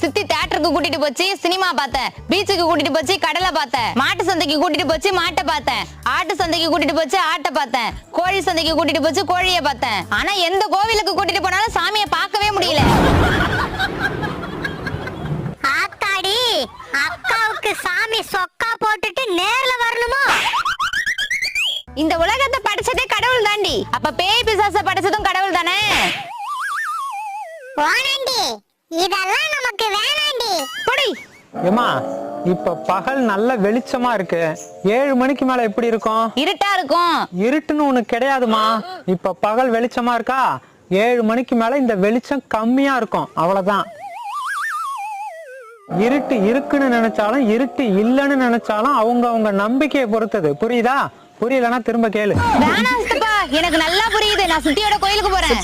சித்தி தியேட்டருக்கு கூட்டிட்டு போச்சு, சினிமா பார்த்தேன். பீச்சுக்கு கூட்டிட்டு போச்சு, கடலை பார்த்தேன். மாட்டு சந்தைக்கு கூட்டிட்டு போச்சு, மாட்டை பார்த்தேன். ஆட்டு சந்தைக்கு கூட்டிட்டு போச்சு, ஆட்டை பார்த்தேன். கோழி சந்தைக்கு கூட்டிட்டு போச்சு, கோழியை பார்த்தேன். ஆனா எந்த கோவிலுக்கு கூட்டிட்டு போனாலும் சாமியை பார்க்கவே முடியல. ஆத்தாடி, அக்காவுக்கு சாமி சொக்கா போட்டுட்டு நேர்ல வரணுமா? இந்த உலகத்தை படைச்சதே கடவுள் தாண்டி. அப்ப பேய் பிசாச படைச்சதும் கடவுள் தானே? வாணாண்டி, இதெல்லாம் நமக்கு வேணாண்டி. புடி. ஏமா, இப்ப பகல் நல்ல வெளிச்சமா இருக்கு. 7 மணிக்கு மேல எப்படி இருக்கும்? இருட்டா இருக்கும். இருட்டுன்னு ஒண்ணு கிடையாதுமா. இப்ப பகல் வெளிச்சமா இருக்கா, 7 மணிக்கு மேல இந்த வெளிச்சம் கம்மியா இருக்கும், அவ்வளவுதான். இருட்டு இருக்குன்னு நினைச்சாலும் இருட்டு இல்லைன்னு நினைச்சாலும் அவங்க நம்பிக்கையை பொறுத்தது. புரியுதா? புரியலன்னா திரும்ப கேளு. வேணாம் சித்தப்பா, எனக்கு நல்லா புரியுது. நான் சித்தியோட கோயிலுக்கு போறேன்.